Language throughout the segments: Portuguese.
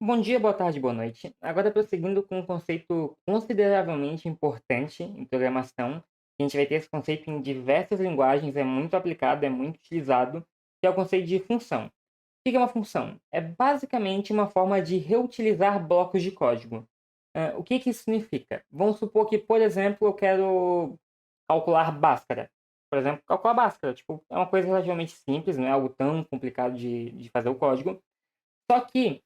Bom dia, boa tarde, boa noite. Agora prosseguindo com um conceito consideravelmente importante em programação, a gente vai ter esse conceito em diversas linguagens, é muito aplicado, é muito utilizado, que é o conceito de função. O que é uma função? É basicamente uma forma de reutilizar blocos de código. O que isso significa? Vamos supor que, por exemplo, eu quero calcular Bhaskara. Por exemplo, calcular Bhaskara, tipo, é uma coisa relativamente simples, não é algo tão complicado de fazer o código. Só que,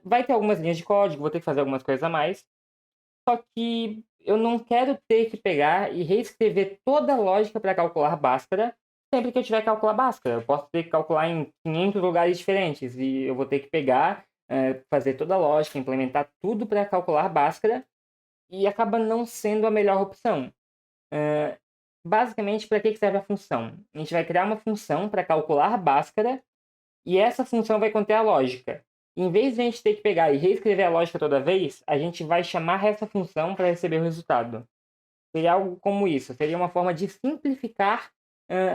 vai ter algumas linhas de código, vou ter que fazer algumas coisas a mais, só que eu não quero ter que pegar e reescrever toda a lógica para calcular Bhaskara sempre que eu tiver que calcular Bhaskara. Eu posso ter que calcular em 500 lugares diferentes e eu vou ter que pegar, fazer toda a lógica, implementar tudo para calcular Bhaskara e acaba não sendo a melhor opção. Basicamente, para que serve a função? A gente vai criar uma função para calcular Bhaskara e essa função vai conter a lógica. Em vez de a gente ter que pegar e reescrever a lógica toda vez, a gente vai chamar essa função para receber o resultado. Seria algo como isso. Seria uma forma de simplificar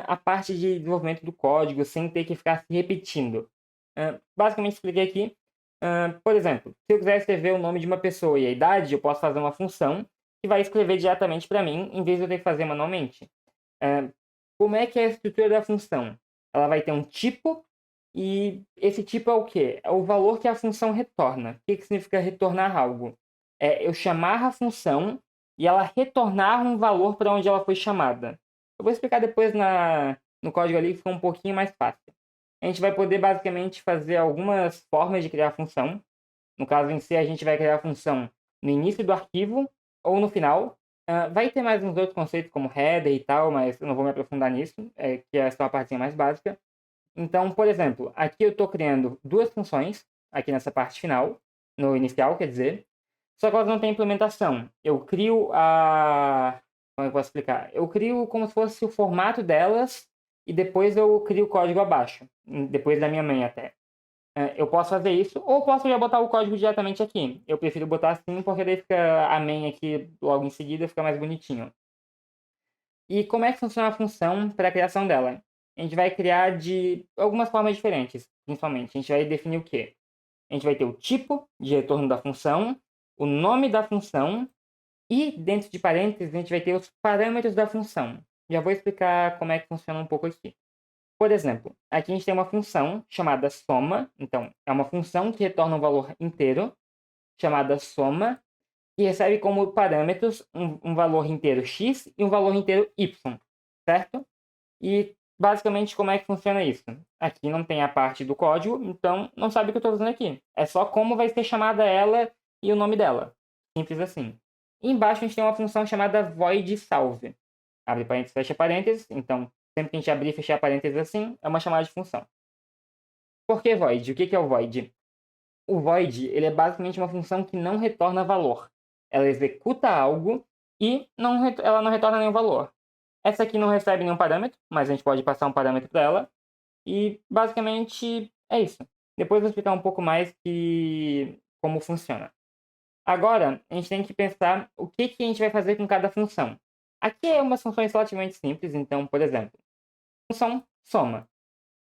a parte de desenvolvimento do código sem ter que ficar se repetindo. Basicamente, expliquei aqui. Por exemplo, se eu quiser escrever o nome de uma pessoa e a idade, eu posso fazer uma função que vai escrever diretamente para mim, em vez de eu ter que fazer manualmente. Eh, Como é que é a estrutura da função? Ela vai ter um tipo, e esse tipo é o quê? É o valor que a função retorna. O que significa retornar algo? É eu chamar a função e ela retornar um valor para onde ela foi chamada. Eu vou explicar depois no código ali, que fica um pouquinho mais fácil. A gente vai poder basicamente fazer algumas formas de criar a função. No caso em si, a gente vai criar a função no início do arquivo ou no final. Vai ter mais uns outros conceitos como header e tal, mas eu não vou me aprofundar nisso, que é só a partezinha mais básica. Então, por exemplo, aqui eu estou criando duas funções, aqui nessa parte final, no inicial, quer dizer, só que elas não têm implementação. Eu crio a. Como eu posso explicar? Eu crio como se fosse o formato delas e depois eu crio o código abaixo, depois da minha main até. Eu posso fazer isso, ou posso já botar o código diretamente aqui. Eu prefiro botar assim, porque daí fica a main aqui logo em seguida, fica mais bonitinho. E como é que funciona a função para a criação dela? A gente vai criar de algumas formas diferentes, principalmente. A gente vai definir o quê? A gente vai ter o tipo de retorno da função, o nome da função e, dentro de parênteses, a gente vai ter os parâmetros da função. Já vou explicar como é que funciona um pouco aqui. Por exemplo, aqui a gente tem uma função chamada soma. Então, é uma função que retorna um valor inteiro, chamada soma, que recebe como parâmetros um valor inteiro x e um valor inteiro y, certo? E, basicamente, como é que funciona isso? Aqui não tem a parte do código, então não sabe o que eu estou fazendo aqui. É só como vai ser chamada ela e o nome dela. Simples assim. E embaixo a gente tem uma função chamada void salve. Abre parênteses, fecha parênteses. Então, sempre que a gente abrir e fechar parênteses assim, é uma chamada de função. Por que void? O que é o void? O void ele é basicamente uma função que não retorna valor. Ela executa algo e ela não retorna nenhum valor. Essa aqui não recebe nenhum parâmetro, mas a gente pode passar um parâmetro para ela. E basicamente é isso. Depois eu vou explicar um pouco mais como funciona. Agora, a gente tem que pensar o que a gente vai fazer com cada função. Aqui é umas funções relativamente simples, então, por exemplo, função soma.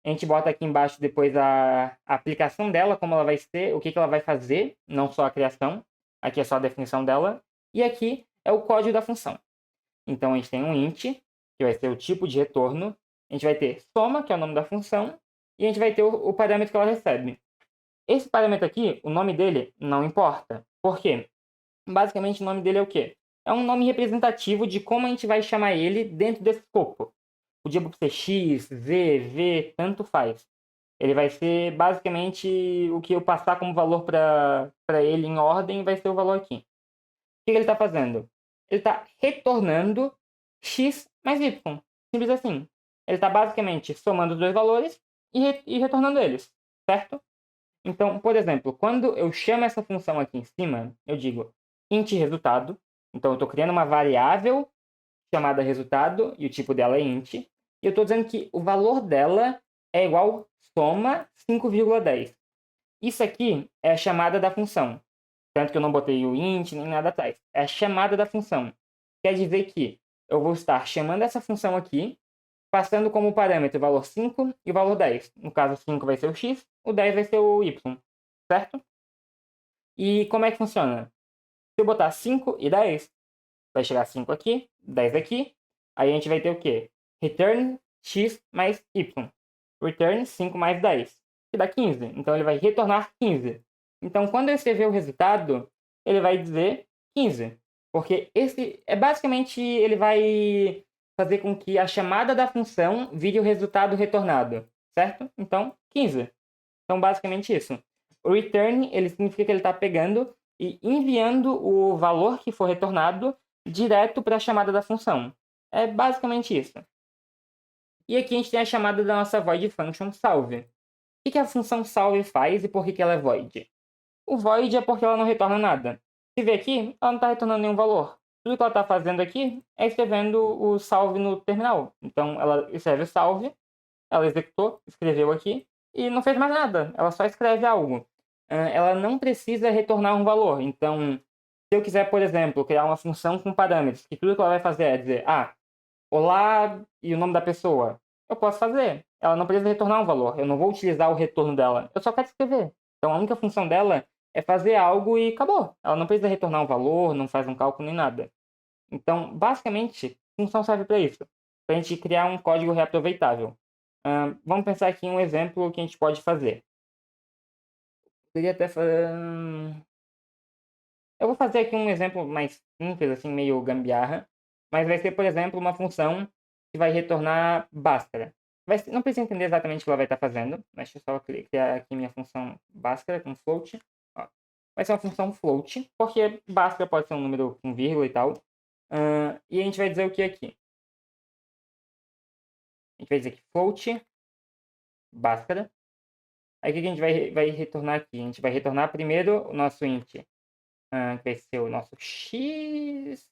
A gente bota aqui embaixo depois a aplicação dela, como ela vai ser, o que ela vai fazer, não só a criação. Aqui é só a definição dela. E aqui é o código da função. Então a gente tem um int, que vai ser o tipo de retorno. A gente vai ter soma, que é o nome da função. E a gente vai ter o parâmetro que ela recebe. Esse parâmetro aqui, o nome dele não importa. Por quê? Basicamente o nome dele é o quê? É um nome representativo de como a gente vai chamar ele dentro desse escopo. Podia ser X, Z, V, tanto faz. Ele vai ser basicamente o que eu passar como valor para ele em ordem, vai ser o valor aqui. O que ele está fazendo? Ele está retornando x mais y. Simples assim. Ele está basicamente somando os dois valores e retornando eles, certo? Então, por exemplo, quando eu chamo essa função aqui em cima, eu digo int resultado. Então, eu estou criando uma variável chamada resultado e o tipo dela é int. E eu estou dizendo que o valor dela é igual soma 5,10. Isso aqui é a chamada da função. Tanto que eu não botei o int nem nada atrás. É a chamada da função. Quer dizer que eu vou estar chamando essa função aqui, passando como parâmetro o valor 5 e o valor 10. No caso, 5 vai ser o x, o 10 vai ser o y. Certo? E como é que funciona? Se eu botar 5 e 10, vai chegar 5 aqui, 10 aqui. Aí a gente vai ter o quê? Return x mais y. Return 5 mais 10, que dá 15. Então ele vai retornar 15. Então quando eu escrever o resultado, ele vai dizer 15. Porque esse é basicamente, ele vai fazer com que a chamada da função vire o resultado retornado, certo? Então, 15. Então, basicamente isso. O return, ele significa que ele está pegando e enviando o valor que for retornado direto para a chamada da função. É basicamente isso. E aqui a gente tem a chamada da nossa void function salve. O que a função salve faz e por que ela é void? O void é porque ela não retorna nada. Se vê aqui, ela não está retornando nenhum valor. Tudo que ela está fazendo aqui é escrevendo o salve no terminal. Então, ela escreve o salve, ela executou, escreveu aqui e não fez mais nada. Ela só escreve algo. Ela não precisa retornar um valor. Então, se eu quiser, por exemplo, criar uma função com parâmetros, que tudo que ela vai fazer é dizer, olá e o nome da pessoa, eu posso fazer. Ela não precisa retornar um valor. Eu não vou utilizar o retorno dela. Eu só quero escrever. Então, a única função dela é fazer algo e acabou. Ela não precisa retornar um valor, não faz um cálculo nem nada. Então, basicamente, função serve para isso. Para a gente criar um código reaproveitável. Vamos pensar aqui em um exemplo que a gente pode fazer. Poderia até fazer... Eu vou fazer aqui um exemplo mais simples, assim, meio gambiarra. Mas vai ser, por exemplo, uma função que vai retornar Bhaskara. Não precisa entender exatamente o que ela vai estar fazendo. Mas deixa eu só criar aqui minha função Bhaskara com float. Ó. Vai ser uma função float, porque Bhaskara pode ser um número com vírgula e tal. E a gente vai dizer o que aqui? A gente vai dizer que float Bhaskara. Aí o que a gente vai retornar aqui? A gente vai retornar primeiro o nosso int, que vai ser o nosso x.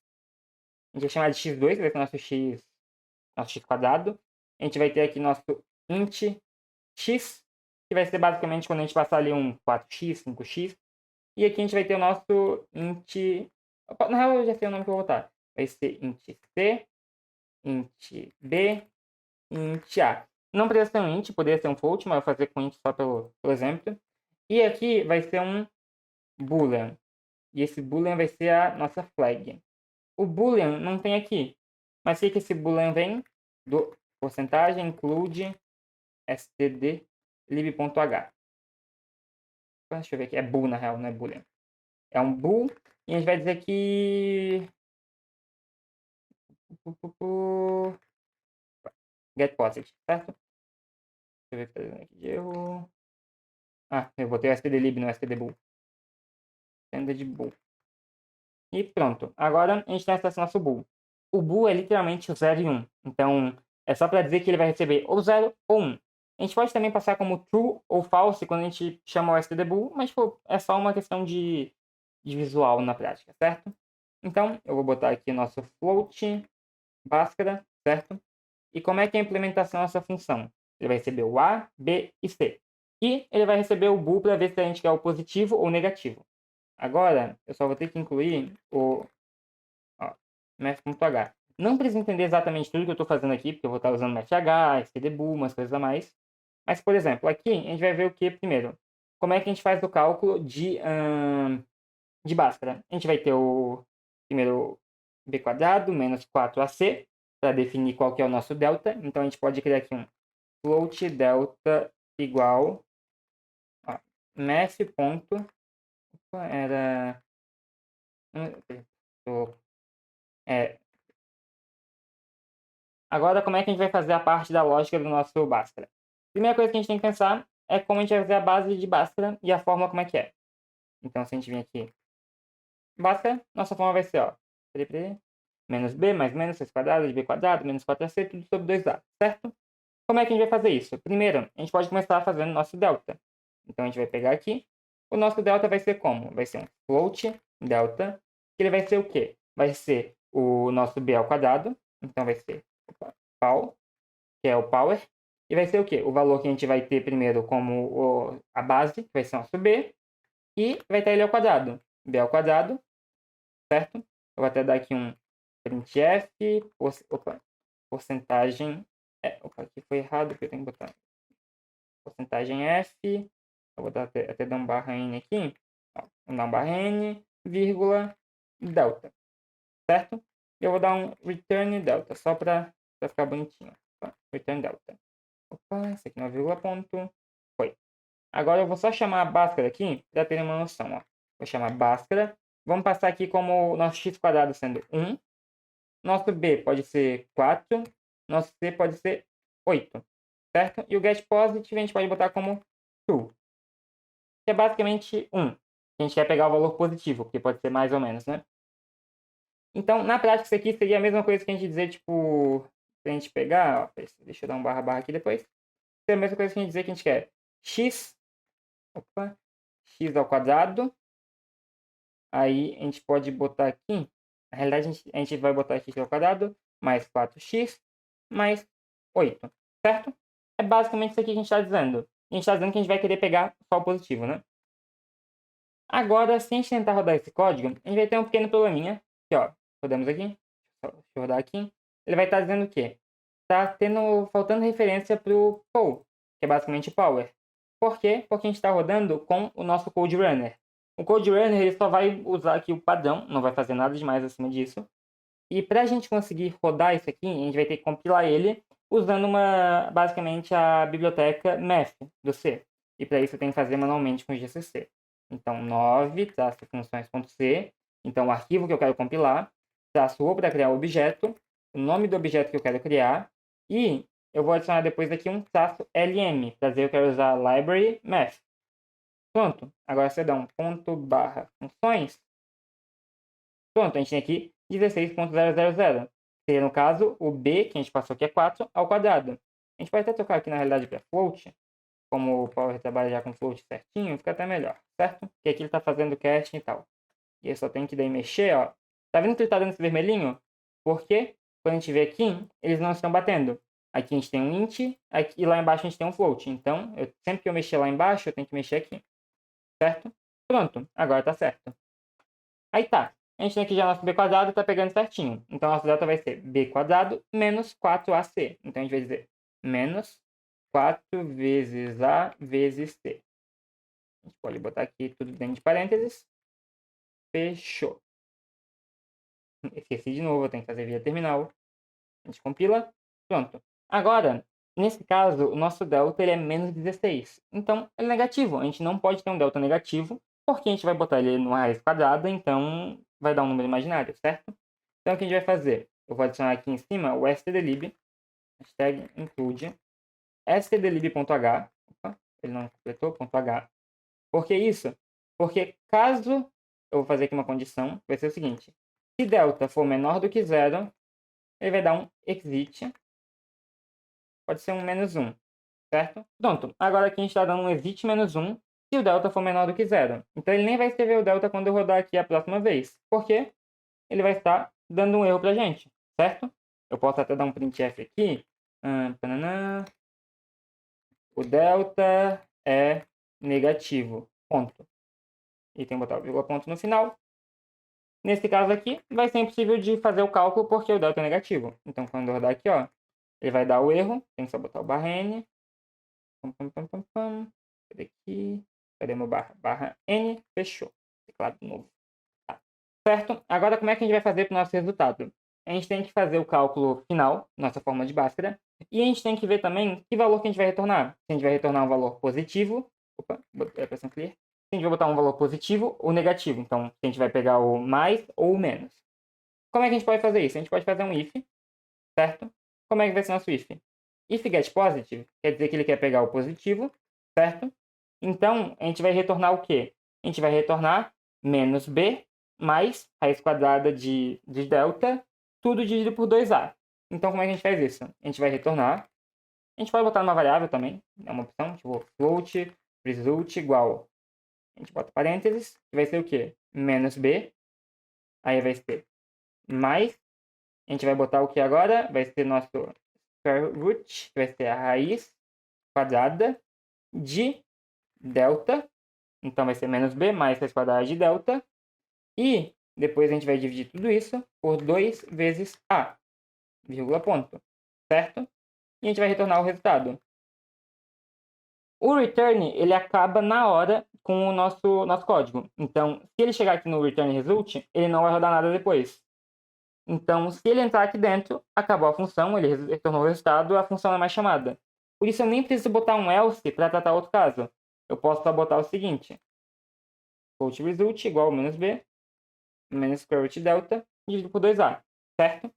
A gente vai chamar de x2, que vai ser o nosso x quadrado. A gente vai ter aqui nosso int x, que vai ser basicamente quando a gente passar ali um 4x, 5x. E aqui a gente vai ter o nosso int... Na real, eu já sei o nome que eu vou botar. Vai ser int c, int b, int a. Não precisa ser um int, poderia ser um float, mas eu vou fazer com int só pelo exemplo. E aqui vai ser um boolean. E esse boolean vai ser a nossa flag. O boolean não tem aqui. Mas sei que esse boolean vem do porcentagem include std lib.h. Deixa eu ver aqui. É bool na real, não é boolean. É um bool. E a gente vai dizer que... get positive, certo? Deixa eu ver aqui de erro. Eu botei o stdlib no stdbool. Standard bool. E pronto. Agora a gente tem acesso ao nosso bool. O bool é literalmente o 0 e 1. Então, é só para dizer que ele vai receber ou 0 ou 1. A gente pode também passar como true ou false quando a gente chama o stdbool, mas tipo, é só uma questão de visual na prática, certo? Então, eu vou botar aqui nosso float Bhaskara, certo? E como é que é a implementação dessa função? Ele vai receber o A, B e C. E ele vai receber o bool para ver se a gente quer o positivo ou negativo. Agora, eu só vou ter que incluir o math.h. Não precisa entender exatamente tudo que eu estou fazendo aqui, porque eu vou estar usando math.h, stdbool, umas coisas a mais. Mas, por exemplo, aqui a gente vai ver o que primeiro? Como é que a gente faz o cálculo de Bhaskara? A gente vai ter o primeiro b quadrado menos 4ac, para definir qual que é o nosso delta. Então, a gente pode criar aqui um float delta igual math. Era... Agora, como é que a gente vai fazer a parte da lógica do nosso Bhaskara? Primeira coisa que a gente tem que pensar é como a gente vai fazer a base de Bhaskara e a fórmula como é que é. Então, se a gente vir aqui, Bhaskara, nossa fórmula vai ser, menos b mais menos 6 quadrado de b quadrado menos 4ac, tudo sobre 2a, certo? Como é que a gente vai fazer isso? Primeiro, a gente pode começar fazendo nosso delta. Então, a gente vai pegar aqui. O nosso delta vai ser como? Vai ser um float delta, que ele vai ser o quê? Vai ser o nosso b ao quadrado. Então, vai ser pau, que é o power. E vai ser o quê? O valor que a gente vai ter primeiro como a base, que vai ser nosso b. E vai estar ele ao quadrado. B ao quadrado, certo? Eu vou até dar aqui um printf, porcentagem... aqui foi errado, porque eu tenho que botar porcentagem f. Eu vou dar até dar um barra n aqui. Vamos dar um barra n, vírgula, delta, certo? Eu vou dar um return delta, só para ficar bonitinho. Return delta. Opa, esse aqui não é vírgula ponto. Foi. Agora eu vou só chamar a Bhaskara aqui para ter uma noção. Ó. Vou chamar Bhaskara. Vamos passar aqui como nosso x quadrado sendo 1. Nosso b pode ser 4. Nosso c pode ser 8. Certo? E o getPositive a gente pode botar como true. Que é basicamente 1. A gente quer pegar o valor positivo, que pode ser mais ou menos, né? Então, na prática, isso aqui seria a mesma coisa que a gente dizer, tipo, se a gente pegar, ó, deixa eu dar um barra barra aqui depois. Seria a mesma coisa que a gente dizer que a gente quer x ao quadrado. Aí a gente pode botar aqui, na realidade a gente vai botar x ao quadrado mais 4x mais 8, certo? É basicamente isso aqui que a gente está dizendo. A gente está dizendo que a gente vai querer pegar só o positivo, né? Agora, se a gente tentar rodar esse código, a gente vai ter um pequeno probleminha. Aqui, ó, rodamos aqui. Deixa eu rodar aqui. Ele vai estar dizendo o quê? Está faltando referência para o poll, que é basicamente power. Por quê? Porque a gente está rodando com o nosso code runner. O code runner ele só vai usar aqui o padrão, não vai fazer nada demais acima disso. E para a gente conseguir rodar isso aqui, a gente vai ter que compilar ele usando basicamente a biblioteca math do C. E para isso eu tenho que fazer manualmente com o GCC. Então, 9, funções.c. Então, o arquivo que eu quero compilar, traço O para criar o objeto, o nome do objeto que eu quero criar, e eu vou adicionar depois aqui um traço LM, para dizer que eu quero usar library math. Pronto. Agora você dá um ponto barra funções. Pronto, a gente tem aqui 16.000. Seria, no caso, o b, que a gente passou aqui é 4, ao quadrado. A gente pode até trocar aqui, na realidade, para float. Como o Power trabalha já com float certinho, fica até melhor, certo? Porque aqui ele está fazendo casting e tal. E eu só tenho que daí mexer, ó. Tá vendo que ele está dando esse vermelhinho? Porque, quando a gente vê aqui, eles não estão batendo. Aqui a gente tem um int, aqui, e lá embaixo a gente tem um float. Então, sempre que eu mexer lá embaixo, eu tenho que mexer aqui. Certo? Pronto, agora tá certo. Aí tá. A gente tem aqui já nosso b quadrado e tá pegando certinho. Então, nosso delta vai ser b quadrado menos 4ac. Então, a gente vai dizer menos 4 vezes a vezes c. A gente pode botar aqui tudo dentro de parênteses. Fechou. Esqueci de novo, eu tenho que fazer via terminal. A gente compila. Pronto. Agora, nesse caso, o nosso delta ele é menos 16. Então, ele é negativo. A gente não pode ter um delta negativo, porque a gente vai botar ele numa raiz quadrada, então vai dar um número imaginário, certo? Então, o que a gente vai fazer? Eu vou adicionar aqui em cima o stdlib, hashtag include, stdlib.h, opa, ele não completou, .h. Por que isso? Porque caso, eu vou fazer aqui uma condição, vai ser o seguinte, se delta for menor do que zero, ele vai dar um exit, pode ser um menos 1, certo? Pronto, agora aqui a gente está dando um exit menos 1 se o delta for menor do que zero. Então ele nem vai escrever o delta quando eu rodar aqui a próxima vez, porque ele vai estar dando um erro pra gente, certo? Eu posso até dar um printf aqui. O delta é negativo, ponto. E tem que botar o vírgula ponto no final. Nesse caso aqui, vai ser impossível de fazer o cálculo porque o delta é negativo. Então, quando eu rodar aqui, ó, ele vai dar o erro. Tem que só botar o barra n. Cadê aqui? Cadê meu barra? Barra n. Fechou. Teclado novo. Tá. Certo? Agora, como é que a gente vai fazer para o nosso resultado? A gente tem que fazer o cálculo final, nossa forma de Bhaskara. E a gente tem que ver também que valor que a gente vai retornar. Se a gente vai retornar um valor positivo. Opa, botei a pressão clear. Se a gente vai botar um valor positivo ou negativo. Então, se a gente vai pegar o mais ou o menos. Como é que a gente pode fazer isso? A gente pode fazer um if, certo? Como é que vai ser nosso if? If getPositive quer dizer que ele quer pegar o positivo, certo? Então, a gente vai retornar o quê? A gente vai retornar menos b mais raiz quadrada de delta, tudo dividido por 2a. Então, como é que a gente faz isso? A gente vai retornar. A gente pode botar numa variável também, é uma opção, tipo float result igual. A gente bota parênteses, que vai ser o quê? Menos b. Aí vai ser mais. A gente vai botar o que agora? Vai ser nosso square root, que vai ser a raiz quadrada de delta. Então, vai ser menos b mais raiz quadrada de delta. E depois a gente vai dividir tudo isso por 2 vezes a, vírgula ponto, certo? E a gente vai retornar o resultado. O return, ele acaba na hora com o nosso código. Então, se ele chegar aqui no return result, ele não vai rodar nada depois. Então, se ele entrar aqui dentro, acabou a função, ele retornou o resultado, a função não é mais chamada. Por isso, eu nem preciso botar um else para tratar outro caso. Eu posso só botar o seguinte: float result igual -b, menos square root delta, dividido por 2a, certo?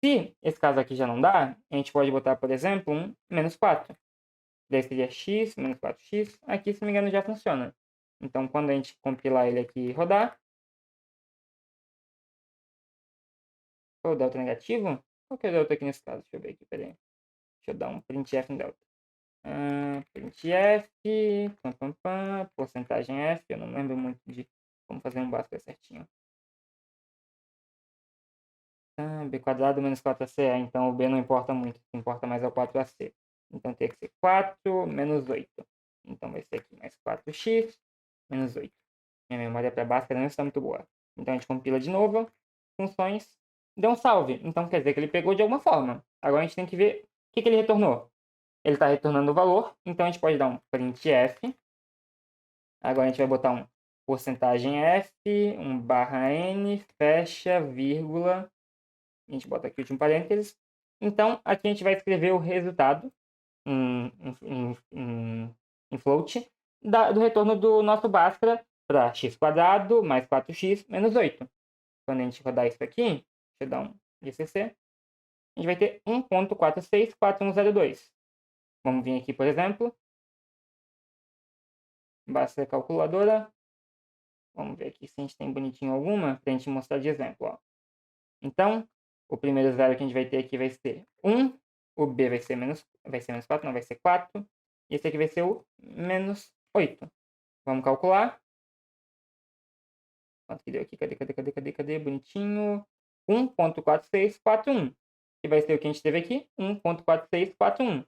Se esse caso aqui já não dá, a gente pode botar, por exemplo, um -4. Daí seria x menos 4x. Aqui, se não me engano, já funciona. Então, quando a gente compilar ele aqui e rodar... Qual é o delta negativo? Qual que é o delta aqui nesse caso? Deixa eu ver aqui, peraí. Deixa eu dar um printf no delta. Printf, porcentagem f. Eu não lembro muito de como fazer um básico certinho. B quadrado menos 4ac. Então, o b não importa muito. O que importa mais é o 4ac. Então, tem que ser 4 menos 8. Então, vai ser aqui mais 4x menos 8. Minha memória para básica não está muito boa. Então, a gente compila de novo. Funções. Deu um salve. Então, quer dizer que ele pegou de alguma forma. Agora, a gente tem que ver o que ele retornou. Ele está retornando o valor. Então, a gente pode dar um printf. Agora, a gente vai botar um porcentagem f, um barra n, fecha, vírgula. A gente bota aqui o último parênteses. Então, aqui a gente vai escrever o resultado em float do retorno do nosso Bhaskara para x quadrado mais 4x menos 8. Quando a gente rodar isso aqui, deixa eu dar um GCC, a gente vai ter 1.464102. Vamos vir aqui, por exemplo, Bhaskara calculadora. Vamos ver aqui se a gente tem bonitinho alguma para a gente mostrar de exemplo. Ó. Então, o primeiro zero que a gente vai ter aqui vai ser 1. O B vai ser menos 4, não, vai ser 4. E esse aqui vai ser o menos 8. Vamos calcular. Quanto que deu aqui? Cadê? Bonitinho. 1.4641. Que vai ser o que a gente teve aqui. 1.4641.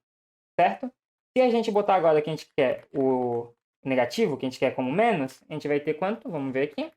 Certo? Se a gente botar agora que a gente quer o negativo, que a gente quer como menos, a gente vai ter quanto? Vamos ver aqui.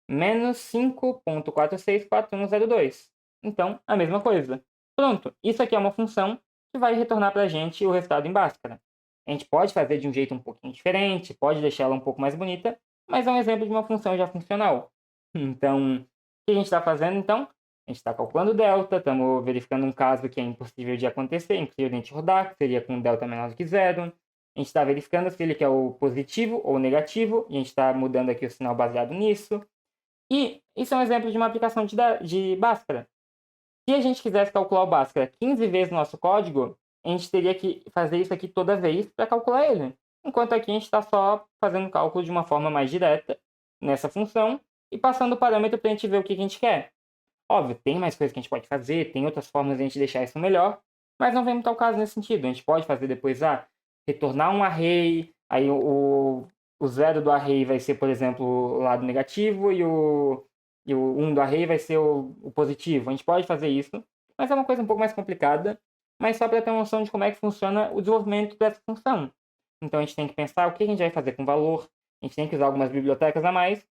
Menos 5.464102. Então, a mesma coisa. Pronto, isso aqui é uma função que vai retornar para a gente o resultado em Bhaskara. A gente pode fazer de um jeito um pouquinho diferente, pode deixar ela um pouco mais bonita, mas é um exemplo de uma função já funcional. Então, o que a gente está fazendo, então? A gente está calculando o delta, estamos verificando um caso que é impossível de acontecer, impossível de a gente rodar, que seria com um delta menor do que zero. A gente está verificando se ele quer o positivo ou o negativo, e a gente está mudando aqui o sinal baseado nisso. E isso é um exemplo de uma aplicação de Bhaskara. Se a gente quisesse calcular o Bhaskara 15 vezes no nosso código, a gente teria que fazer isso aqui toda vez para calcular ele. Enquanto aqui a gente está só fazendo o cálculo de uma forma mais direta nessa função e passando o parâmetro para a gente ver o que a gente quer. Óbvio, tem mais coisas que a gente pode fazer, tem outras formas de a gente deixar isso melhor, mas não vem muito ao caso nesse sentido. A gente pode fazer depois, retornar um array, aí o zero do array vai ser, por exemplo, o lado negativo e o 1 do array vai ser o positivo. A gente pode fazer isso, mas é uma coisa um pouco mais complicada, mas só para ter uma noção de como é que funciona o desenvolvimento dessa função. Então a gente tem que pensar o que a gente vai fazer com o valor, a gente tem que usar algumas bibliotecas a mais,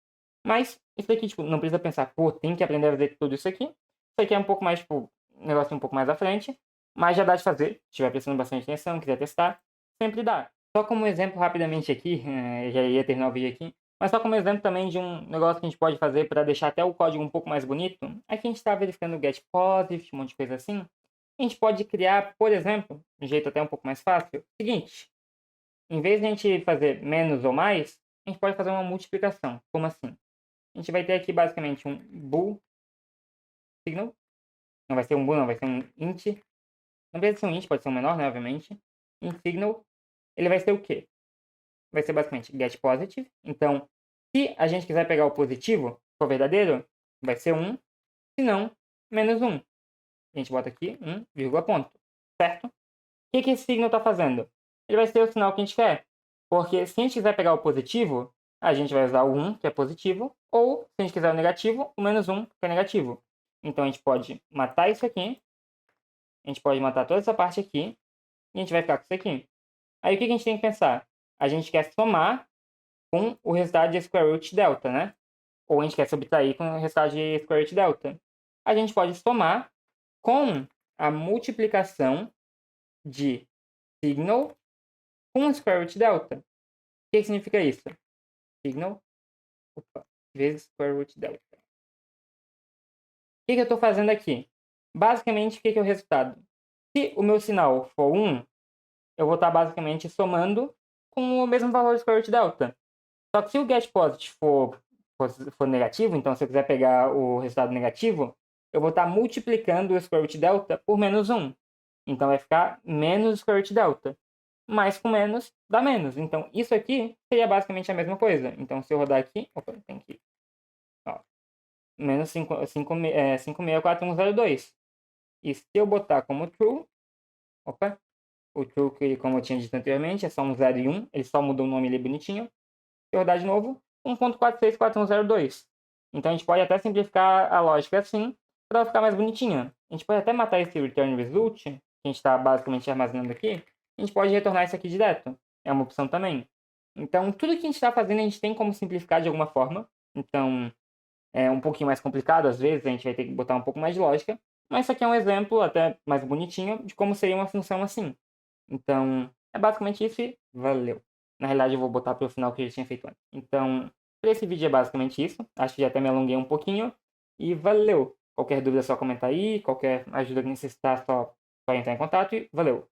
mas isso aqui, não precisa pensar, pô, tem que aprender a fazer tudo isso aqui. Isso aqui é um pouco mais, um negócio um pouco mais à frente, mas já dá de fazer. Se estiver prestando bastante atenção, quiser testar, sempre dá. Só como exemplo, rapidamente aqui, já ia terminar o vídeo aqui, mas só como exemplo também de um negócio que a gente pode fazer para deixar até o código um pouco mais bonito. Aqui a gente está verificando o getPosit, um monte de coisa assim. A gente pode criar, por exemplo, de um jeito até um pouco mais fácil, seguinte. Em vez de a gente fazer menos ou mais, a gente pode fazer uma multiplicação. Como assim? A gente vai ter aqui basicamente um bool signal. Não vai ser um bool, não, vai ser um int. Não precisa ser um int, pode ser um menor, né, obviamente. Int signal. Ele vai ser o quê? Vai ser basicamente getPositive. Então, se a gente quiser pegar o positivo, se for verdadeiro, vai ser 1. Se não, menos 1. A gente bota aqui 1, vírgula ponto. Certo? O que esse signo está fazendo? Ele vai ser o sinal que a gente quer. Porque se a gente quiser pegar o positivo, a gente vai usar o 1, que é positivo, ou, se a gente quiser o negativo, o menos 1, que é negativo. Então, a gente pode matar isso aqui, a gente pode matar toda essa parte aqui, e a gente vai ficar com isso aqui. Aí, o que a gente tem que pensar? A gente quer somar com o resultado de square root delta, né? Ou a gente quer subtrair com o resultado de square root delta. A gente pode somar com a multiplicação de signal com square root delta. que significa isso? Signal, vezes square root delta. O que eu estou fazendo aqui? Basicamente, o que é o resultado? Se o meu sinal for 1, eu vou estar basicamente somando com o mesmo valor do square root delta. Só que se o get positive for negativo, então se eu quiser pegar o resultado negativo, eu vou estar multiplicando o square root delta por menos 1. Então vai ficar menos square root delta. Mais com menos dá menos. Então isso aqui seria basicamente a mesma coisa. Então se eu rodar aqui, opa, tem que ó, menos 564,102. E se eu botar como true, opa, o true que como eu tinha dito anteriormente é só um 0 e 1, ele só mudou o nome ali bonitinho. Se eu rodar de novo, 1.464102. Então a gente pode até simplificar a lógica assim, para ela ficar mais bonitinha. A gente pode até matar esse return result, que a gente está basicamente armazenando aqui, a gente pode retornar isso aqui direto. É uma opção também. Então, tudo que a gente está fazendo, a gente tem como simplificar de alguma forma. Então, é um pouquinho mais complicado, às vezes, a gente vai ter que botar um pouco mais de lógica. Mas isso aqui é um exemplo até mais bonitinho de como seria uma função assim. Então, é basicamente isso e valeu. Na realidade, eu vou botar para o final que eu já tinha feito antes. Então, para esse vídeo é basicamente isso. Acho que já até me alonguei um pouquinho. E valeu! Qualquer dúvida é só comentar aí. Qualquer ajuda que necessitar, só entrar em contato. E valeu!